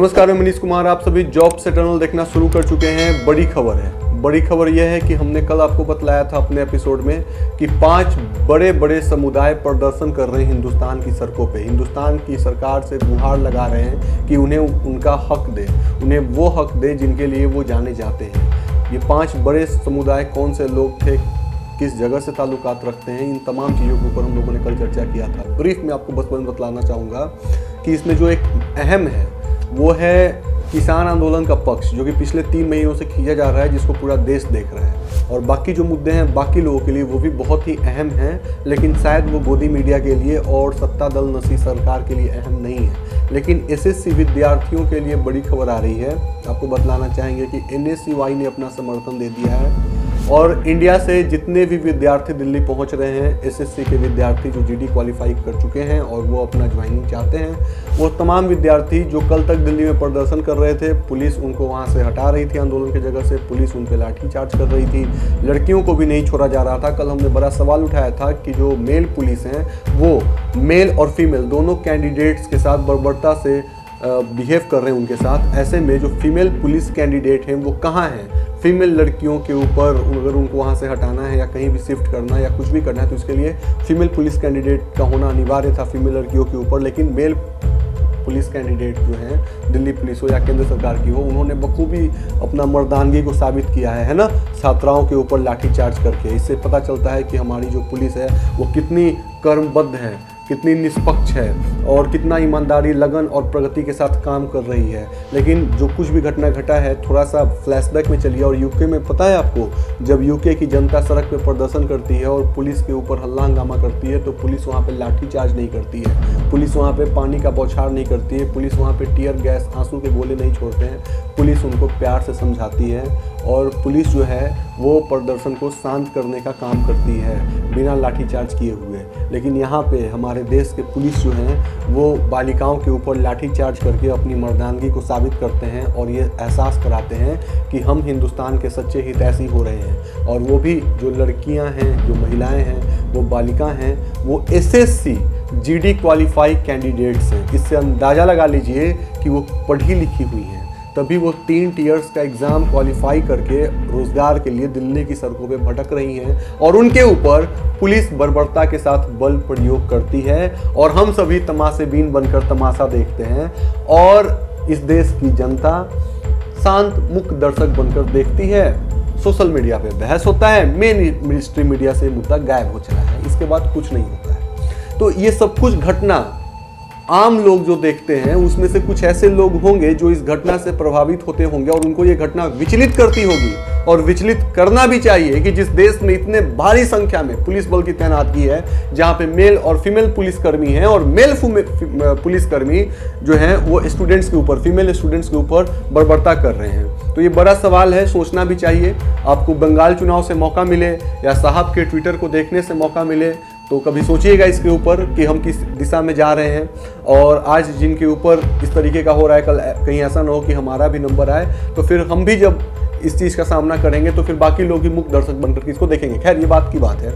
नमस्कार, मैं मनीष कुमार। आप सभी जॉब से टनल देखना शुरू कर चुके हैं। बड़ी खबर यह है कि हमने कल आपको बतलाया था अपने एपिसोड में कि 5 बड़े बड़े समुदाय प्रदर्शन कर रहे हैं हिंदुस्तान की सड़कों पे। हिंदुस्तान की सरकार से गुहार लगा रहे हैं कि उन्हें उनका हक दे, उन्हें वो हक दे जिनके लिए वो जाने जाते हैं। ये 5 बड़े समुदाय कौन से लोग थे, किस जगह से ताल्लुकात रखते हैं, इन तमाम चीज़ों के ऊपर हम लोगों ने कल चर्चा किया था। ब्रीफ में आपको बस बतलाना चाहूँगा कि इसमें जो एक अहम है वो है किसान आंदोलन का पक्ष, जो कि पिछले 3 महीनों से खींचा जा रहा है, जिसको पूरा देश देख रहा है। और बाकी जो मुद्दे हैं बाकी लोगों के लिए वो भी बहुत ही अहम हैं, लेकिन शायद वो गोदी मीडिया के लिए और सत्ता दल नशी सरकार के लिए अहम नहीं है। लेकिन एसएससी विद्यार्थियों के लिए बड़ी खबर आ रही है। आपको बतलाना चाहेंगे कि एनएसयूआई ने अपना समर्थन दे दिया है और इंडिया से जितने भी विद्यार्थी दिल्ली पहुंच रहे हैं, एसएससी के विद्यार्थी जो जीडी क्वालिफाई कर चुके हैं और वो अपना ज्वाइनिंग चाहते हैं, वो तमाम विद्यार्थी जो कल तक दिल्ली में प्रदर्शन कर रहे थे, पुलिस उनको वहां से हटा रही थी आंदोलन की जगह से, पुलिस उन पे लाठीचार्ज कर रही थी, लड़कियों को भी नहीं छोड़ा जा रहा था। कल हमने बड़ा सवाल उठाया था कि जो मेल पुलिस हैं वो मेल और फीमेल दोनों कैंडिडेट्स के साथ बर्बरता से बिहेव कर रहे हैं उनके साथ। ऐसे में जो फीमेल पुलिस कैंडिडेट हैं वो कहाँ हैं? फीमेल लड़कियों के ऊपर अगर उनको वहाँ से हटाना है या कहीं भी शिफ्ट करना है या कुछ भी करना है तो इसके लिए फीमेल पुलिस कैंडिडेट का होना अनिवार्य था फीमेल लड़कियों के ऊपर। लेकिन मेल पुलिस कैंडिडेट जो हैं, दिल्ली पुलिस हो या केंद्र सरकार की हो, उन्होंने बखूबी अपना मर्दानगी को साबित किया है ना, छात्राओं के ऊपर लाठीचार्ज करके। इससे पता चलता है कि हमारी जो पुलिस है वो कितनी कर्मबद्ध है, कितनी निष्पक्ष है और कितना ईमानदारी, लगन और प्रगति के साथ काम कर रही है। लेकिन जो कुछ भी घटना घटा है, थोड़ा सा फ्लैशबैक में चलिए। और यूके में पता है आपको, जब यूके की जनता सड़क पे प्रदर्शन करती है और पुलिस के ऊपर हल्ला हंगामा करती है तो पुलिस वहाँ पे लाठीचार्ज नहीं करती है, पुलिस वहाँ पे पानी का बौछार नहीं करती है, पुलिस वहाँ पे टीयर गैस, आंसू के गोले नहीं छोड़ते हैं। पुलिस उनको प्यार से समझाती है और पुलिस जो है वो प्रदर्शन को शांत करने का काम करती है बिना लाठीचार्ज किए हुए। लेकिन यहाँ पे हमारे देश के पुलिस जो हैं वो बालिकाओं के ऊपर लाठीचार्ज करके अपनी मर्दानगी को साबित करते हैं और ये एहसास कराते हैं कि हम हिंदुस्तान के सच्चे हितैषी हो रहे हैं। और वो भी जो लड़कियाँ हैं, जो महिलाएँ हैं, वो बालिका हैं, वो एसएससी जीडी क्वालिफाई कैंडिडेट्स हैं। इससे अंदाज़ा लगा लीजिए कि वो पढ़ी लिखी हुई हैं, तभी वो 3 टीयर्स का एग्ज़ाम क्वालिफाई करके रोज़गार के लिए दिल्ली की सड़कों पे भटक रही हैं और उनके ऊपर पुलिस बर्बरता के साथ बल प्रयोग करती है और हम सभी तमाशेबीन बनकर तमाशा देखते हैं और इस देश की जनता शांत मुक्त दर्शक बनकर देखती है। सोशल मीडिया पे बहस होता है, मेन स्ट्रीम मीडिया से मुद्दा गायब हो चला है, इसके बाद कुछ नहीं होता है। तो ये सब कुछ घटना आम लोग जो देखते हैं उसमें से कुछ ऐसे लोग होंगे जो इस घटना से प्रभावित होते होंगे और उनको ये घटना विचलित करती होगी और विचलित करना भी चाहिए कि जिस देश में इतने भारी संख्या में पुलिस बल की तैनाती है, जहां पे मेल और फीमेल पुलिसकर्मी हैं और मेल पुलिसकर्मी जो हैं वो स्टूडेंट्स के ऊपर, फीमेल स्टूडेंट्स के ऊपर बर्बरता कर रहे हैं। तो ये बड़ा सवाल है, सोचना भी चाहिए। आपको बंगाल चुनाव से मौका मिले या साहब के ट्विटर को देखने से मौका मिले तो कभी सोचिएगा इसके ऊपर कि हम किस दिशा में जा रहे हैं। और आज जिनके ऊपर इस तरीके का हो रहा है, कल कहीं ऐसा ना हो कि हमारा भी नंबर आए, तो फिर हम भी जब इस चीज़ का सामना करेंगे तो फिर बाकी लोग भी मुक्त दर्शक बनकर इसको देखेंगे। खैर, ये बात की बात है।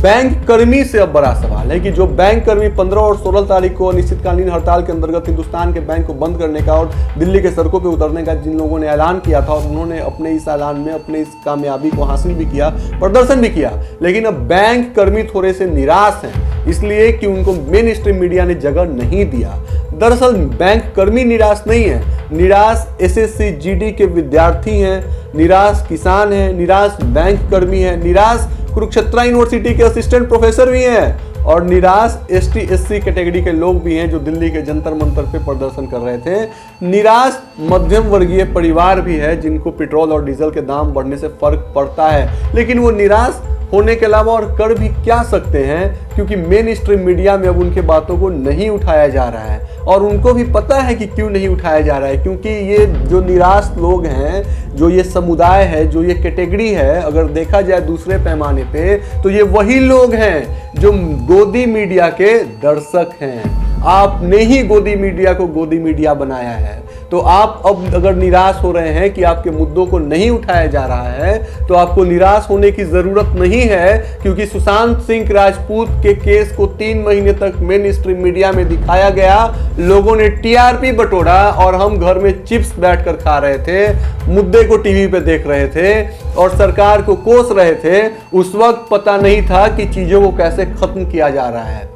बैंक कर्मी से अब बड़ा सवाल है कि जो बैंक कर्मी 15 और 16 तारीख को अनिश्चितकालीन हड़ताल के अंतर्गत हिंदुस्तान के बैंक को बंद करने का और दिल्ली के सड़कों पे उतरने का जिन लोगों ने ऐलान किया था और उन्होंने अपने इस ऐलान में अपने इस कामयाबी को हासिल भी किया, प्रदर्शन भी किया, लेकिन अब बैंक कर्मी थोड़े से निराश हैं इसलिए कि उनको मेन स्ट्रीम मीडिया ने जगह नहीं दिया। दरअसल बैंक कर्मी निराश नहीं है, निराश एसएससी जीडी के विद्यार्थी हैं, निराश किसान हैं, निराश बैंक कर्मी हैं, निराश कुरुक्षेत्र यूनिवर्सिटी के असिस्टेंट प्रोफेसर भी हैं और निराश एसटी एससी कैटेगरी के लोग भी हैं जो दिल्ली के जंतर मंतर पे प्रदर्शन कर रहे थे। निराश मध्यम वर्गीय परिवार भी है जिनको पेट्रोल और डीजल के दाम बढ़ने से फर्क पड़ता है, लेकिन वो निराश होने के अलावा और कर भी क्या सकते हैं, क्योंकि मेन स्ट्रीम मीडिया में अब उनके बातों को नहीं उठाया जा रहा है और उनको भी पता है कि क्यों नहीं उठाया जा रहा है। क्योंकि ये जो निराश लोग हैं, जो ये समुदाय है, जो ये कैटेगरी है, अगर देखा जाए दूसरे पैमाने पे तो ये वही लोग हैं जो गोदी मीडिया के दर्शक हैं। आपने ही गोदी मीडिया को गोदी मीडिया बनाया है। तो आप अब अगर निराश हो रहे हैं कि आपके मुद्दों को नहीं उठाया जा रहा है, तो आपको निराश होने की जरूरत नहीं है, क्योंकि सुशांत सिंह राजपूत के केस को 3 महीने तक मेन स्ट्रीम मीडिया में दिखाया गया, लोगों ने टीआरपी बटोरा और हम घर में चिप्स बैठकर खा रहे थे, मुद्दे को टीवी पे देख रहे थे और सरकार को कोस रहे थे। उस वक्त पता नहीं था कि चीजों को कैसे खत्म किया जा रहा है।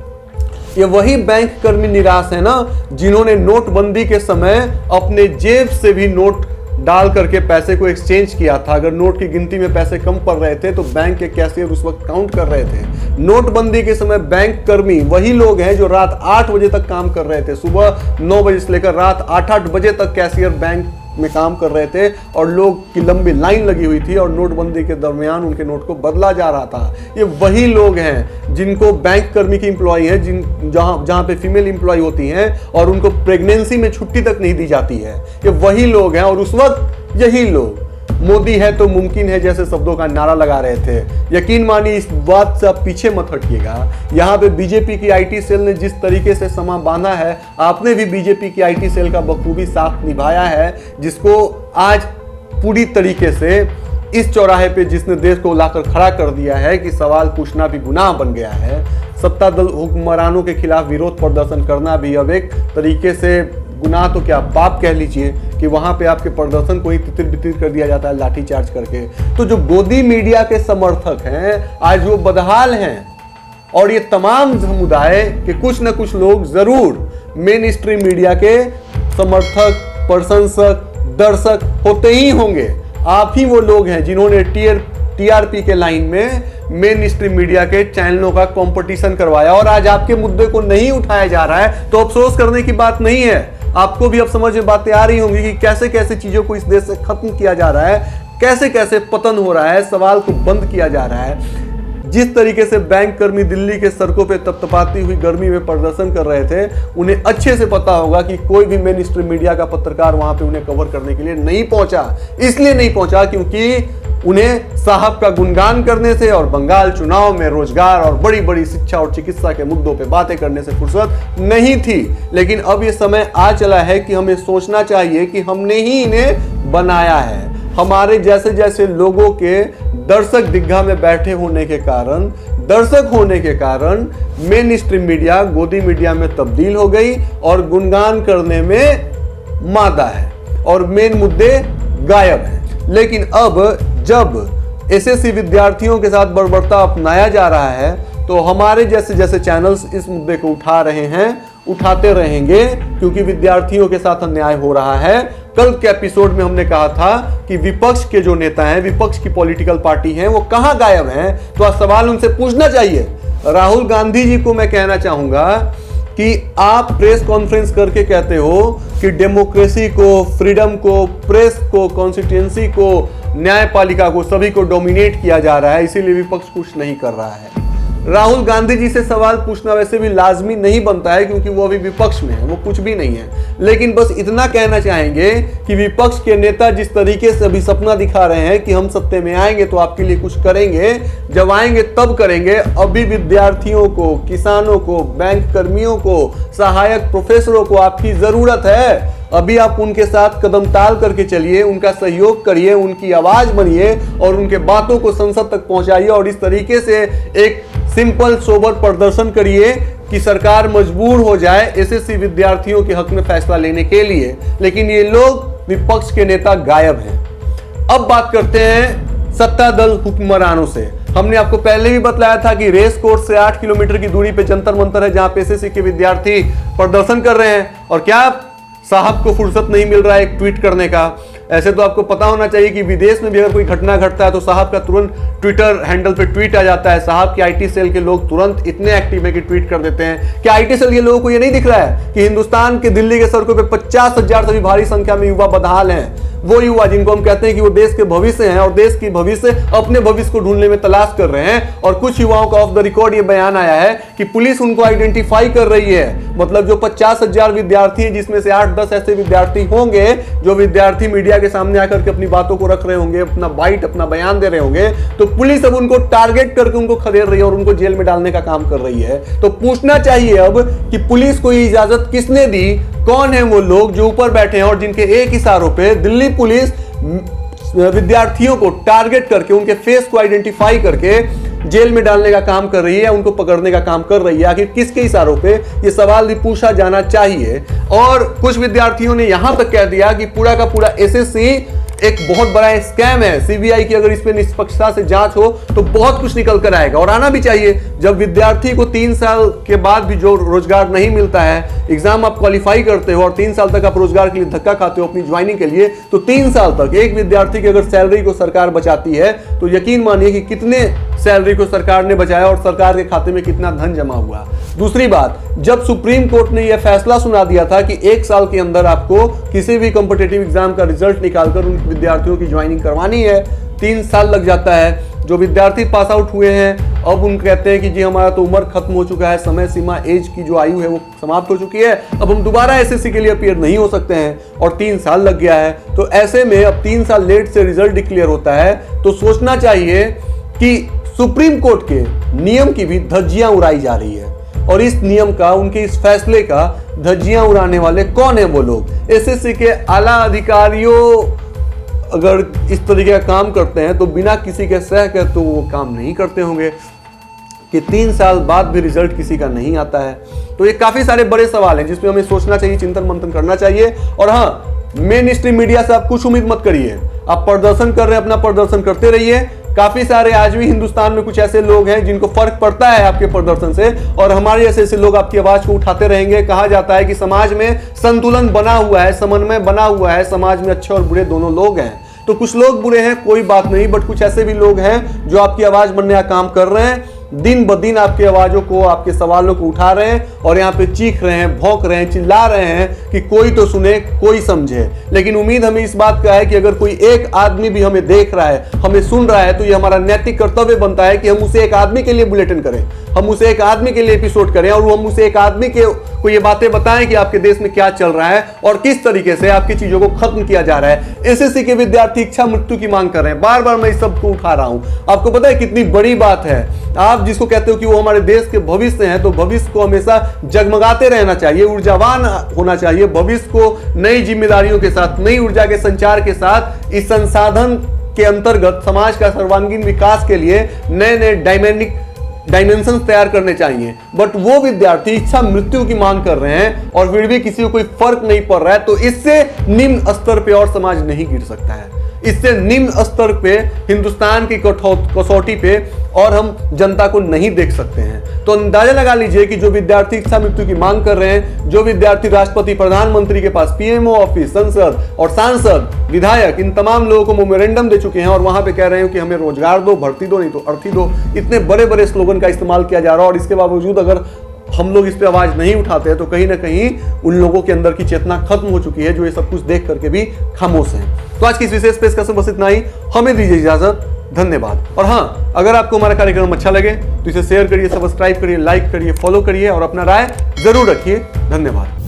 ये वही बैंक कर्मी निराश है ना, जिन्होंने नोटबंदी के समय अपने जेब से भी नोट डाल करके पैसे को एक्सचेंज किया था। अगर नोट की गिनती में पैसे कम पड़ रहे थे तो बैंक के कैशियर उस वक्त काउंट कर रहे थे। नोटबंदी के समय बैंक कर्मी वही लोग हैं जो रात 8 बजे तक काम कर रहे थे, सुबह 9 बजे से लेकर रात 8 बजे तक कैशियर बैंक में काम कर रहे थे और लोग की लंबी लाइन लगी हुई थी और नोटबंदी के दरमियान उनके नोट को बदला जा रहा था। ये वही लोग हैं जिनको बैंक कर्मी की एम्प्लॉय है, जहां पे फीमेल एम्प्लॉय होती हैं और उनको प्रेगनेंसी में छुट्टी तक नहीं दी जाती है। ये वही लोग हैं और उस वक्त यही लोग मोदी है तो मुमकिन है जैसे शब्दों का नारा लगा रहे थे। यकीन मानिए, इस बात से आप पीछे मत हटिएगा। यहाँ पे बीजेपी की आईटी सेल ने जिस तरीके से समा बांधा है, आपने भी बीजेपी की आईटी सेल का बखूबी साथ निभाया है, जिसको आज पूरी तरीके से इस चौराहे पे जिसने देश को लाकर खड़ा कर दिया है कि सवाल पूछना भी गुनाह बन गया है। सत्ता दल हुक्मरानों के खिलाफ विरोध प्रदर्शन करना भी अब एक तरीके से गुनाह तो क्या पाप कह लीजिए कि वहां पे आपके प्रदर्शन को ही तितिर बितिर कर दिया जाता है लाठीचार्ज करके। तो जो गोदी मीडिया के समर्थक हैं आज वो बदहाल हैं और ये तमाम समुदाय के कुछ न कुछ लोग जरूर मेन स्ट्रीम मीडिया के समर्थक, प्रशंसक, दर्शक होते ही होंगे। आप ही वो लोग हैं जिन्होंने टीआरपी के लाइन में मेन स्ट्रीम मीडिया के चैनलों का कंपटीशन करवाया और आज आपके मुद्दे को नहीं उठाया जा रहा है। तो अफसोस करने की बात नहीं है। आपको भी अब समझ में बातें आ रही होंगी कि कैसे कैसे चीजों को इस देश से खत्म किया जा रहा है, कैसे कैसे पतन हो रहा है, सवाल को बंद किया जा रहा है। जिस तरीके से बैंक कर्मी दिल्ली के सड़कों पे तपतपाती हुई गर्मी में प्रदर्शन कर रहे थे, उन्हें अच्छे से पता होगा कि कोई भी मेन स्ट्रीम मीडिया का पत्रकार वहां पे उन्हें कवर करने के लिए नहीं पहुंचा। इसलिए नहीं पहुंचा क्योंकि उन्हें साहब का गुणगान करने से और बंगाल चुनाव में रोजगार और बड़ी बड़ी शिक्षा और चिकित्सा के मुद्दों पे बातें करने से फुर्सत नहीं थी। लेकिन अब ये समय आ चला है कि हमें सोचना चाहिए कि हमने ही इन्हें बनाया है। हमारे जैसे जैसे लोगों के दर्शक दीर्घा में बैठे होने के कारण, दर्शक होने के कारण मेन स्ट्रीम मीडिया गोदी मीडिया में तब्दील हो गई और गुणगान करने में मादा है और मेन मुद्दे गायब हैं। लेकिन अब जब एसएससी विद्यार्थियों के साथ बर्बरता अपनाया जा रहा है तो हमारे जैसे जैसे चैनल्स इस मुद्दे को उठा रहे हैं, उठाते रहेंगे, क्योंकि विद्यार्थियों के साथ अन्याय हो रहा है। कल के एपिसोड में हमने कहा था कि विपक्ष के जो नेता हैं, विपक्ष की पॉलिटिकल पार्टी हैं, वो कहां गायब हैं। तो आज सवाल उनसे पूछना चाहिए। राहुल गांधी जी को मैं कहना चाहूंगा कि आप प्रेस कॉन्फ्रेंस करके कहते हो कि डेमोक्रेसी को, फ्रीडम को, प्रेस को, कॉन्स्टिट्यूएंसी को, न्यायपालिका को, सभी को डोमिनेट किया जा रहा है, इसीलिए विपक्ष कुछ नहीं कर रहा है। राहुल गांधी जी से सवाल पूछना वैसे भी लाजमी नहीं बनता है क्योंकि वो अभी विपक्ष में है, वो कुछ भी नहीं है। लेकिन बस इतना कहना चाहेंगे कि विपक्ष के नेता जिस तरीके से अभी सपना दिखा रहे हैं कि हम सत्ते में आएंगे तो आपके लिए कुछ करेंगे, जब आएंगे तब करेंगे। अभी विद्यार्थियों को, किसानों को, बैंक कर्मियों को, सहायक प्रोफेसरों को आपकी जरूरत है। अभी आप उनके साथ कदम ताल करके चलिए, उनका सहयोग करिए, उनकी आवाज बनिए और उनके बातों को संसद तक पहुंचाइए और इस तरीके से एक सिंपल सोबर प्रदर्शन करिए कि सरकार मजबूर हो जाए एसएससी विद्यार्थियों के हक में फैसला लेने के लिए। लेकिन ये लोग, विपक्ष के नेता गायब हैं। अब बात करते हैं सत्ता दल हुक्मरानों से। हमने आपको पहले भी बतलाया था कि रेस कोर्स से 8 किलोमीटर की दूरी पे जंतर मंतर है, जहां पे एसएससी के विद्यार्थी प्रदर्शन कर रहे हैं। और क्या साहब को फुर्सत नहीं मिल रहा है एक ट्वीट करने का। ऐसे तो आपको पता होना चाहिए कि विदेश में भी अगर कोई घटना घटता है तो साहब का तुरंत ट्विटर हैंडल पे ट्वीट आ जाता है। साहब की आईटी सेल के लोग तुरंत इतने एक्टिव है कि ट्वीट कर देते हैं। क्या आईटी सेल के लोगों को ये नहीं दिख रहा है कि हिंदुस्तान के दिल्ली के सड़कों पे 50,000 से भी भारी संख्या में युवा बदहाल हैं। वो युवा जिनको हम कहते हैं कि वो देश के भविष्य हैं और देश की भविष्य अपने भविष्य को ढूंढने में तलाश कर रहे हैं। और कुछ युवाओं का ऑफ द रिकॉर्ड ये बयान आया है कि पुलिस उनको आइडेंटिफाई कर रही है। मतलब जो 50,000 विद्यार्थी हैं, जिसमें से 8-10 ऐसे विद्यार्थी होंगे जो विद्यार्थी मीडिया के सामने आकर के अपनी बातों को रख रहे होंगे, अपना बाइट, अपना बयान दे रहे होंगे, तो पुलिस अब उनको टारगेट करके उनको खदेड़ रही है और उनको जेल में डालने का काम कर रही है। तो पूछना चाहिए अब कि पुलिस को ये इजाजत किसने दी कौन है वो लोग जो ऊपर बैठे हैं और जिनके एक इशारों पे दिल्ली पुलिस विद्यार्थियों को टारगेट करके उनके फेस को आइडेंटिफाई करके जेल में डालने का काम कर रही है, उनको पकड़ने का काम कर रही है। आखिर किसके इशारों पे, ये सवाल भी पूछा जाना चाहिए। और कुछ विद्यार्थियों ने यहां तक कह दिया कि पूरा का पूरा एसएससी एक बहुत बड़ा स्कैम है, सीबीआई की अगर इस पे निष्पक्षता से जांच हो तो बहुत कुछ निकल कर आएगा। और आना भी चाहिए। जब विद्यार्थी को 3 साल के बाद भी जो रोजगार नहीं मिलता है, एग्जाम आप क्वालिफाई करते हो और 3 साल तक आप रोजगार के लिए धक्का खाते हो अपनी ज्वाइनिंग के लिए, तो 3 साल तक एक विद्यार्थी की अगर सैलरी को सरकार बचाती है तो यकीन मानिए कि कितने सैलरी को सरकार ने बचाया और सरकार के खाते में कितना धन जमा हुआ। दूसरी बात, जब सुप्रीम कोर्ट ने यह फैसला सुना दिया था कि 1 साल के अंदर आपको किसी भी कॉम्पिटिटिव एग्जाम का रिजल्ट निकालकर उन विद्यार्थियों की ज्वाइनिंग करवानी है, 3 साल लग जाता है। जो विद्यार्थी पास आउट हुए हैं अब उन कहते हैं कि जी हमारा तो उम्र खत्म हो चुका है, समय सीमा एज की जो आयु है वो समाप्त हो चुकी है, अब हम दोबारा एसएससी के लिए अपीयर नहीं हो सकते हैं और 3 साल लग गया है। तो ऐसे में अब 3 साल लेट से रिजल्ट डिक्लेयर होता है तो सोचना चाहिए कि सुप्रीम कोर्ट के नियम की भी धज्जियां उड़ाई जा रही है। और इस नियम का, उनके इस फैसले का धज्जियां उड़ाने वाले कौन है वो लोग? एसएससी के आला अधिकारियों अगर इस तरीके का काम करते हैं तो बिना किसी के सह के तो वो काम नहीं करते होंगे कि 3 साल बाद भी रिजल्ट किसी का नहीं आता है। तो ये काफी सारे बड़े सवाल हैं जिसमें हमें सोचना चाहिए, चिंतन मंथन करना चाहिए। और हाँ, मेन स्ट्रीम मीडिया से आप कुछ उम्मीद मत करिए। आप प्रदर्शन कर रहे हैं, अपना प्रदर्शन करते रहिए। काफी सारे आज भी हिंदुस्तान में कुछ ऐसे लोग हैं जिनको फर्क पड़ता है आपके प्रदर्शन से, और हमारे ऐसे लोग आपकी आवाज को उठाते रहेंगे। कहा जाता है कि समाज में संतुलन बना हुआ है, समन्वय बना हुआ है, समाज में अच्छे और बुरे दोनों लोग हैं। तो कुछ लोग बुरे हैं कोई बात नहीं, बट कुछ ऐसे भी लोग हैं जो आपकी आवाज बनने का काम कर रहे हैं, दिन ब दिन आपकी आवाजों को, आपके सवालों को उठा रहे हैं और यहाँ पे चीख रहे हैं, भौंक रहे हैं, चिल्ला रहे हैं कि कोई तो सुने, कोई समझे। लेकिन उम्मीद हमें इस बात का है कि अगर कोई एक आदमी भी हमें देख रहा है, हमें सुन रहा है, तो ये हमारा नैतिक कर्तव्य बनता है कि हम उसे एक आदमी के लिए बुलेटिन करें, हम उसे एक आदमी के लिए एपिसोड करें और हम उसे एक आदमी को ये बातें बताएं कि आपके देश में क्या चल रहा है और किस तरीके से आपकी चीजों को खत्म किया जा रहा है। एसएससी के विद्यार्थी इच्छा मृत्यु की मांग कर रहे हैं, बार बार मैं इस सबको उठा रहा हूं। आपको पता है कितनी बड़ी बात है? आप जिसको कहते हो कि वो हमारे देश के भविष्य हैं, तो भविष्य को हमेशा जगमगाते रहना चाहिए, ऊर्जावान होना चाहिए। भविष्य को नई जिम्मेदारियों के साथ, नई ऊर्जा के संचार के साथ, इस संसाधन के अंतर्गत समाज का सर्वांगीण विकास के लिए नए नए डायमेंशन तैयार करने चाहिए। बट वो विद्यार्थी इच्छा मृत्यु की मांग कर रहे हैं और फिर भी किसी को कोई फर्क नहीं पड़ रहा है। तो इससे निम्न स्तर पे और समाज नहीं गिर सकता है, इससे निम्न स्तर पे हिंदुस्तान की कसौटी पे और हम जनता को नहीं देख सकते हैं। तो अंदाजा लगा लीजिए कि जो विद्यार्थी इच्छा मृत्यु की मांग कर रहे हैं, जो विद्यार्थी राष्ट्रपति, प्रधानमंत्री के पास, पीएमओ ऑफिस, संसद और सांसद, विधायक, इन तमाम लोगों को मेमोरेंडम दे चुके हैं और वहां पे कह रहे हैं कि हमें रोजगार दो, भर्ती दो, नहीं तो अर्थी दो, इतने बड़े बड़े स्लोगन का इस्तेमाल किया जा रहा है और इसके बावजूद अगर हम लोग इस पे आवाज नहीं उठाते हैं तो कहीं ना कहीं उन लोगों के अंदर की चेतना खत्म हो चुकी है जो ये सब कुछ देख करके भी खामोश हैं। तो आज की इस विशेष पेशकश में बस इतना ही। हमें दीजिए इजाजत, धन्यवाद। और हाँ, अगर आपको हमारा कार्यक्रम अच्छा लगे तो इसे शेयर करिए, सब्सक्राइब करिए, लाइक करिए, फॉलो करिए और अपना राय जरूर रखिए। धन्यवाद।